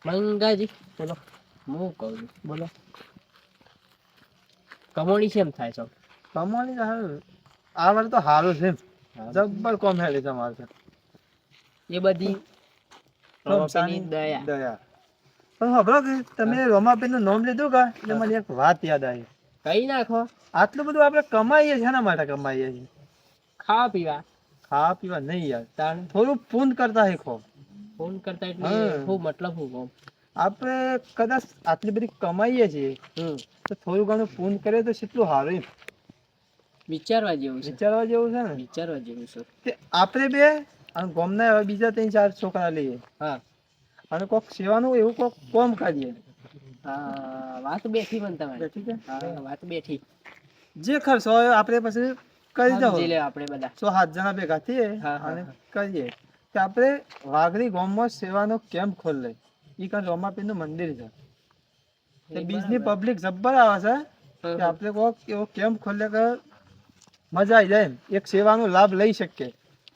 મંગાજી બોલો, હું કહું છું બોલો. કમોણી છે એમ થાય છો? કમાણી તો હારું આ વાર તો હારું છે જબ્બર કોમ હેડી તમારે તો. એ બધી રોમસાની રોમાપીની દયા. દયા. પણ ખબર કે તમે રોમાપીર નું નામ લીધું કા એટલે મને એક વાત યાદ આવી. કઈ નાખો. આટલું બધું આપણે કમાઈએ છીએ એના માટે કમાઈએ છીએ? ખાવા પીવા. ખાવા પીવા નહીં યાર, તાણ થોડું પૂન કરતા શીખો. ફોન કરતા એટલે હા. હું મતલબ હું કહું. આપણે કદાચ આટલી બધી કમાઈએ છીએ તો થોડું ઘણું પૂન કરીએ તો કેટલું સારું એમ. વિચારવા જેવું છે. વિચારવા જેવું છે ને. વિચારવા જેવું છે. તે આપણે બે અને ગામના એવા બીજા 3-4 છોકરા લઈએ હા અને કોક સેવાનું એવું કોક કોમ કરીએ. હા વાત બેઠી પણ તમારી. બેઠી છે? હા વાત બેઠી. જે ખર્ચો હોય આપણે પછી કરી દો. સમજી લે આપણે બધા. 6-7 જણા ભેગા થઈએ હા, હા, અને હા. કરીએ કે આપણે વાઘરી ગામમાં સેવાનો કેમ્પ ખોલે. ઈ કાન રોમાપીરનું મંદિર છે. તે એ બીજની બરાબર. પબ્લિક જબ્બર આવે છે કે આપણે કોક એવો કેમ્પ ખોલે કે મજા આવી જાય એમ. એક સેવાનો લાભ લઈ શકીએ.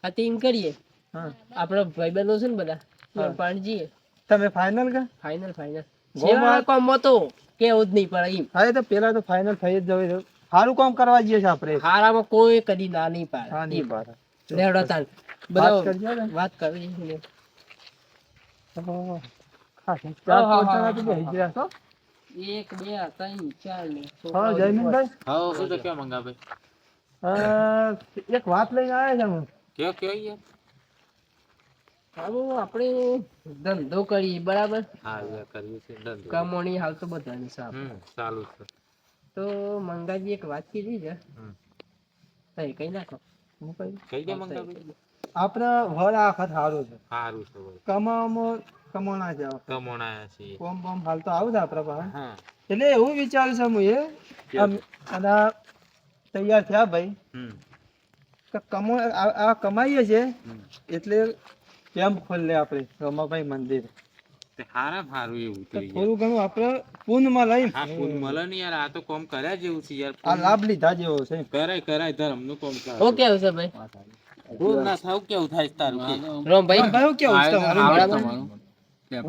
હા તો એમ કરીએ. હા આપણા ભાઈબંધો છે ને બધા હા. એમ પાણી તમે ફાઇનલ કે ફાઇનલ ફાઇનલ ગોમાં સેવાના કામમાં તો કેવું જ નહીં પડે એમ. હા એ તો પેલા તો ફાઇનલ થઈ જ જવું છે. સારું કામ કરવા જઈએ છે આપણે. હારામાં કોઈ કદી ના નહીં પાડે. હા નહીં એમ. પાડે. લેવડો તાન. વાત બધા કરજો ને. વાત કરવી છે. ખાસ 4-5 જણા તો બેસી ગયા છો. 1 2 3 4 ને હા જયમીનભાઈ. હા શું તો ક્યાં મંગાવે? એક વાત લઈને આવ્યા છે હું. કયો યાર? હાલો આપણે ધંધો કરીએ બરાબર. હા યાર કરીએ છે ધંધો. કમોણી હાલ તો બધાની સાહેબ. ચાલુ છે. તો મંગાજી એક વાત કીધી છે. તઈ કઈ નાખો. હું કહ્યું કઈ દે મંગાવે? આપણે વર આખત સારું છે. સારું છે ભાઈ. કમાણા છે. કમોણાયા છીએ. કોમ બોમ હાલ તો આવું છે આપણા પાસે. હા. એટલે એવું વિચાર્યું છે હું અને તૈયાર થયા ભાઈ કે આ કમાઈએ છે એટલે કેમ્પ ખોલે આપણે રમાભાઈ મંદિર. તે હારા હારું એવું તો તો થોડું ઘણું આપણે પૂનમાં લઈ હા પૂન મળે ને યાર. આ તો કોમ કર્યા જેવું છે યાર. આ લાભ લીધા જેવો છે. કરાય ધર્મ નું કોમ કરે. ઓકે આવશે ભાઈ. ભૂલ ના થાવ કેવું થાય છે તારું કે? રોમ ભાઈ ભાઈ કેવું છે તમારું? બરાબર.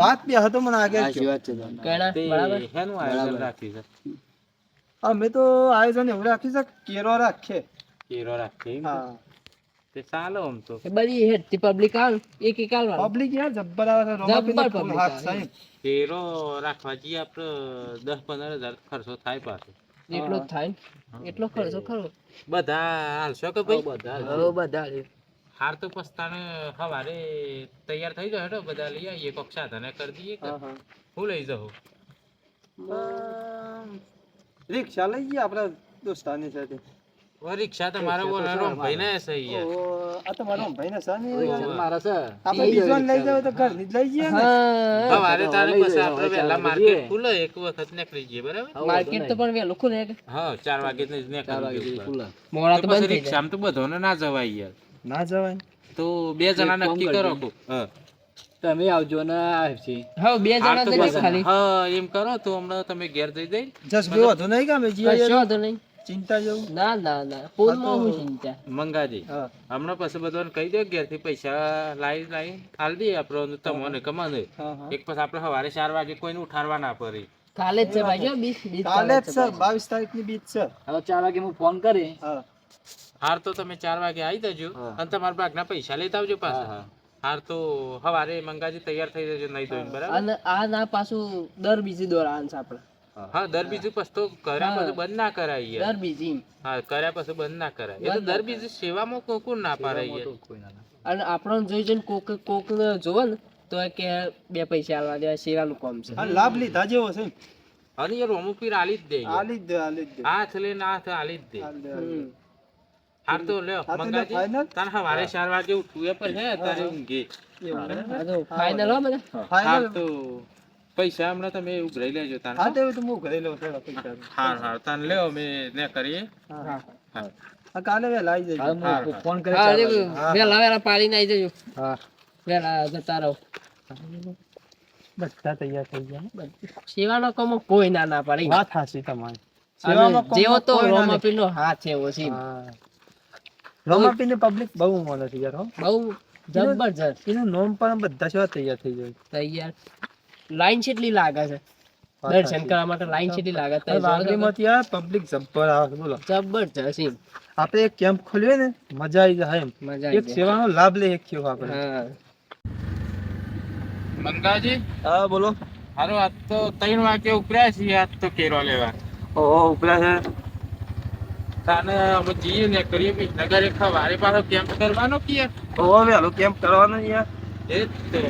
વાત બે હતો મને આગળ કયો. કેણા તે બરાબર. હેનું આયોજન રાખ્યું છે? અમે તો આયોજન એવું રાખ્યું છે કેરો રાખીએ. કેરો રાખીએ એમ? હા તે ચાલો આમ તો. એ બધી હેઠથી પબ્લિક આવે એક એક આલવાનું. પબ્લિક યાર જબ્બર આવે છે. રોમાપીરનો જબ્બર ફૂલ public હાથ આવે. છે એમ. કેરો રાખવા જઈએ આપડે 10-15 હજાર ખર્ચો થાય પાછો. એટલો જ થાય ને. એટલો ખર્ચો ખરો. બધા હાલશો કે ભાઈ? હો બધા લે. હાર તો પસ્તાને સવારે તૈયાર થઈ જાય હેડો બધા લઈ આવીએ કોક સાધને કરી દઈએ કે હું લઈ જાઉં? રિક્ષા લઈ ગયા આપણા દોસ્તારની સાથે. રિક્ષા તો મારા ઓલા ભાઈ ને છે યાર. આ તો મારો ભાઈને છે ને યાર. મારા છે. આપણે બીજોને લઈ જાવ તો ઘરની જ લઈ જઈએ ને. હા સવારે તારે પછી આપણે વહેલા માર્કેટ ખુલે એક વખત નીકળી જઈએ બરાબર? માર્કેટ તો પણ વેલું ખુલે કે હા 4 વાગે જ નીકળી મોડા તો બંધ થઈ જાય. રિક્ષામાં તો બધાને ના જવાય યાર. ના જવાય. તો 2 જણા નક્કી કરો કો. હા તમે આવજો ને આવશે. હા બે જણા તો નહીં ખાલી. હા એમ કરો તો હમણાં તમે ઘેર જઈ જઈ જસ બે વધુ નહીં કામે કશો જીએ વાંધો નહીં. ચિંતા જેવું. ના ના ના પૂરમાં હું ચિંતા. મંગાજી. હા હમણાં પછી બધાને કહી દો ઘેરથી પૈસા લાવી હાલ દઈએ આપણે તમને કમાને. હા હા. એક પછી આપણે સવારે 4 વાગે કોઈને ઉઠાડવા ના પડે. કાલે જ છે ભાઈ જો 20 કાલે જ છે 22 તારીખની બીજ છે. હવે 4 વાગે હું ફોન કરી. હા હાર તો તમે 4 વાગે આવી જજો અને તમારા ભાગના પૈસા લેતા આવજો પાછા. હાર તો સવારે મંગાજી તૈયાર થઈ જજો નહીં ધોઈને બરાબર? અને આ ના પાછું દર બીજી દોરાન છે આપણે. હા દર બીજું પછી તો કર્યા પછી બંધ ના કરાય યાર. દર બીજી. હા કર્યા પછી બંધ ના કરાય. એ તો દર બીજી સેવામાં કોણ ના પાડે યાર. અને આપણને જોઈ જોઈને કોક જોવે ને તો કે 2 પૈસા આલવા દે સેવાનું કામ છે. આ લાભ લીધા જેવો છે. અને યાર અમુક પીર આલી જ દે યાર. આલી જ દે આલી જ દે. હાથ લઈને હાથ આલી જ દે. હાર તો લ્યો હા તો મંગાજી final? તાર સવારે 4 વાગે ઉઠવું એ પણ હે તારે ઊંઘે. આ તો ફાઇનલ હો બધા. હાર ફાઇનલ. તો પૈસા હમણાં તમે ઉઘરાઈ લેજો તાર. હા તો હું ઘરે લઉં છું પૈસા. હાર તાન લ્યો અમે ને કરીએ. હા હા. આ કાલે વેલા આવી જજો. હું ફોન કરી. હા વેલા વેલા પાડીને આવી જજો. હા વેલા જતા રહો. બધા તૈયાર થઈ ગયા. સેવાનો કામ કોઈ ના ના પાડે. વાત હાચી તમારી. અને જેવો તો કોઈ ના નહીં. રોમાપીરનો હાથ એવો છે. હા. રોમાપીરની પબ્લિક બહુ મળે છે યાર હો. બહુ જબરજસ્ત એનું નામ પણ બધા સેવા તૈયાર થઈ જાય. તૈયાર. લાઈન કેટલી લાગે છે દર્શન કરવા માટે લાઈન કેટલી લાગે તો વાઘરીમાંથી આ પબ્લિક જબ્બર આવે બોલો. જબરજસ્ત એમ. આપણે એક કેમ્પ ખોલ્યો ને મજા આવી જાય એમ. મજા એક આવી જાય. સેવાનો લાભ લે એક થયો આપણે. હા મંગાજી હા બોલો. હારું આજ તો 3 વાગે ઉપડ્યા છીએ આજ તો કેરો લેવા. ઓહો ઉપરા છે. તાને અમે જઈએ ને કરીએ નગર એક વારે પાછો કેમ્પ કરવાનો કે ઓહો વેલો કેમ્પ કરવાનો યાર. એ જ તે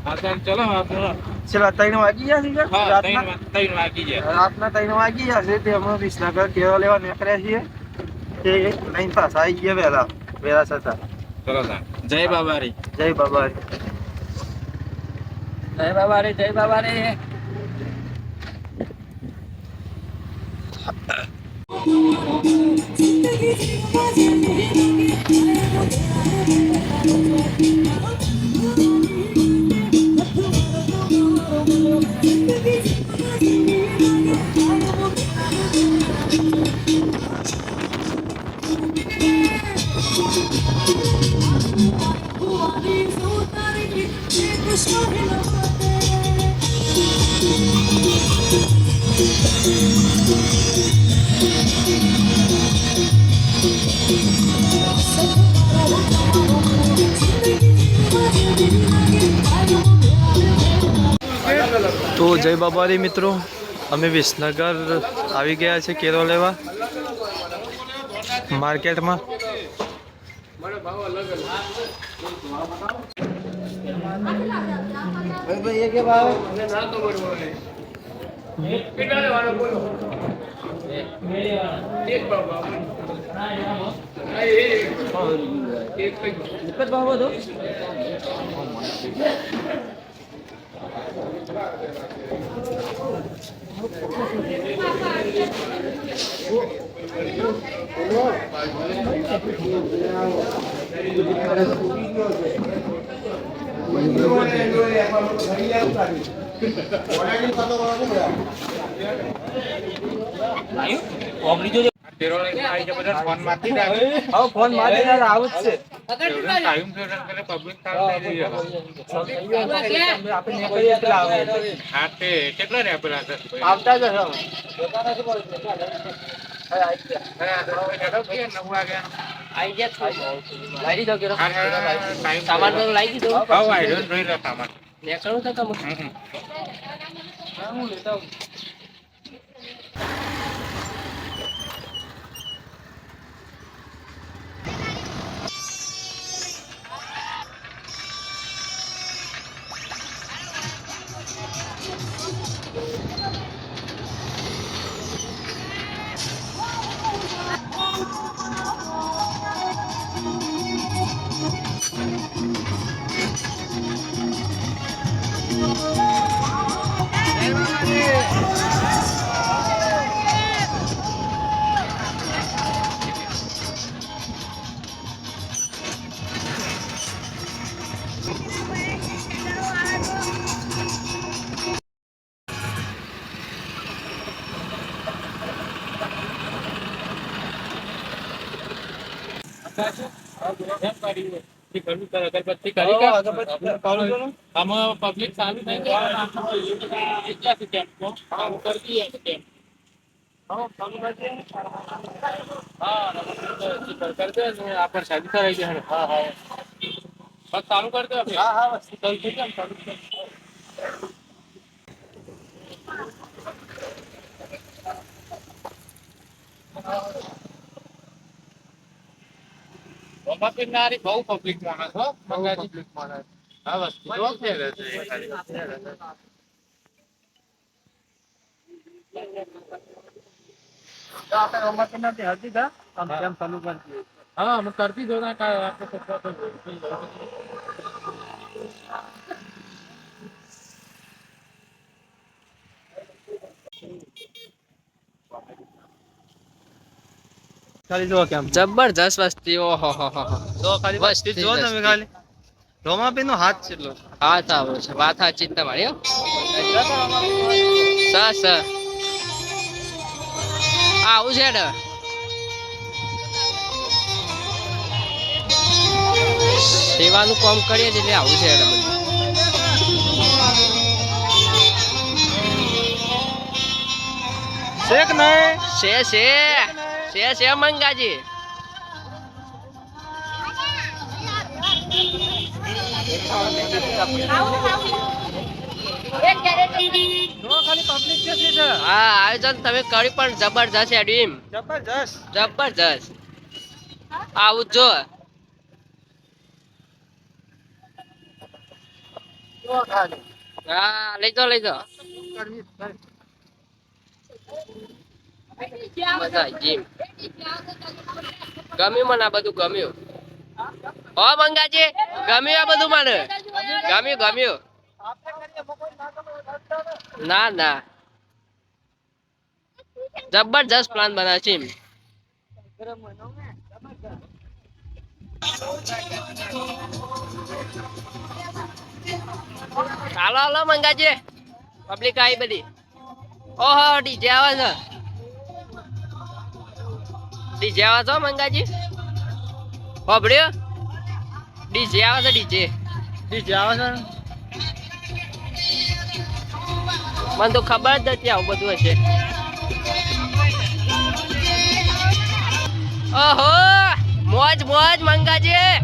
હા તો ચલો આપણે છેલ્લા 3 વાગી ગયા છે હા રાતના. 3 વાગી જાય રાતના 3 વાગી ગયા છે તે અમે વિસનગર કેળો લેવા નીકળ્યા છીએ તે લઈને પાછા આવી ગયા વહેલા છતાં. ચલો તા જય બાબારી. જય બાબા. જય બાબા રે જય બાબા રે. તો જય બાબારી મિત્રો, અમે વિસનગર આવી ગયા છે કેરો લેવા માર્કેટમાં. કેરો લઈને આવી જાય બધા ફોન માંથી જ આવે. હવે ફોન મારી આવું જ છે. ટાઈમ કરે પબ્લિક થાય થઈ જાય. આપણે નીકળીએ એટલે આવે. હા તે કેટલા રે આપેલા હતા આવતા જ હશે. આઈ ગયા લાવી દીધો કેરો. સામાન સામાન તો લાવી દીધો. હા આઈ ડોન્ટ જોઈ રહ્યા સામાન. નીકળવું તો કમ. હું લેતા અગરબત્તી કરી આમાં પબ્લિક સારું થઈ શાદી કરાઈ જાય. હા હા બસ ચાલુ કરી દો. હા હા બસ ચાલુ થઈ જાય. નારી બહુ પબ્લિક માણસ હો મંગાજી. હા વસ્તુ જો છે હા હું કરતી જો ના ખાલી જો કેમ જબરજસ્ત વસ્તી. ઓહો હો હો. જો ખાલી વસ્તી જો તમે ખાલી રોમાપીનો હાથ કેટલો. હા તો આવું છે વાત સાચી જ તમારી. હો સ આવું છે ને સેવાનું કામ કરીએ એટલે આવું છે. શેક નહીં છે મંગાજી. હા આયોજન તમે કર્યું પણ જબરજસ્ત એડ્યુમ. જબરજસ્ત આવું જો. હા લઈ જાઓ. મજા આવી ગઈ. ગમ્યું મને આ બધું ગમ્યું. હો મંગાજી ગમ્યું આ બધું મને. ગમ્યું. ના જબરજસ્ત પ્લાન બનાવ્યો છે. હાલો મંગાજી પબ્લિક આવી બધી. ઓહો ડીજે આવે છો મંગાજી. હોભળ્યો ડીજે આવે છે. મને તો ખબર જ નથી આવું બધું હશે. ઓહો મોજ મંગાજી.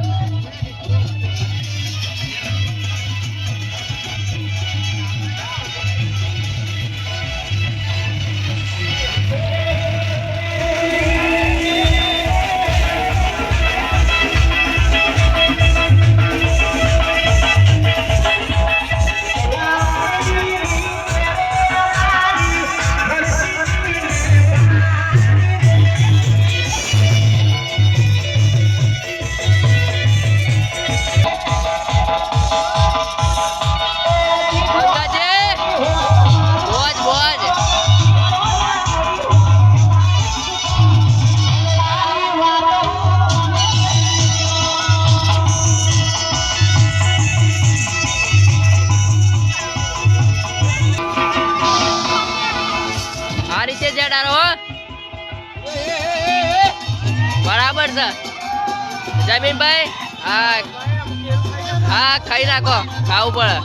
બરાબર છે જમીનભાઈ. હા ખાઈ નાખો. ખાવું પડે.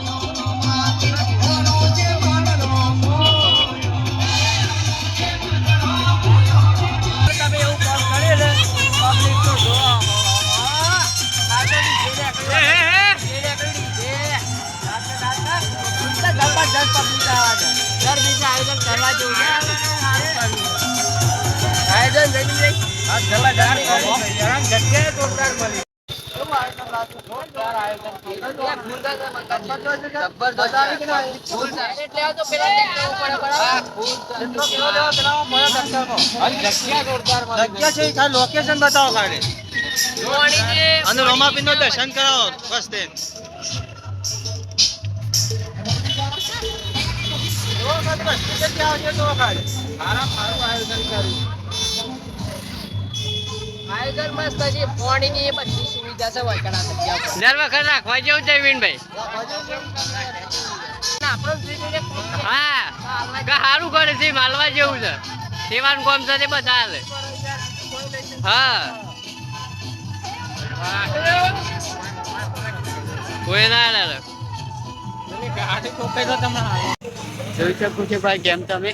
તમે એવું કામ કર્યું ને પબ્લિક તો જોવા જબરજસ્ત પબ્લિક આયોજન કરવા જેવું આયોજન જગ્યાએ જોરદાર મળી. લોકેશન બતાવો ખાલી અને રોમાપીર નું દર્શન કરાવો બસ તે. આયોજન મસ્ત છે. પાણીની બધી સુવિધા છે વળકડા જગ્યા પર. દર વખત રાખવા જેવું છે વિનભાઈ. હા સારું કરે છે. માલવા જેવું છે. સેવાનું કામ છે તે બધા હાલે. હા કોઈ ના હાલે. જોઈ શકું છું ભાઈ કેમ તમે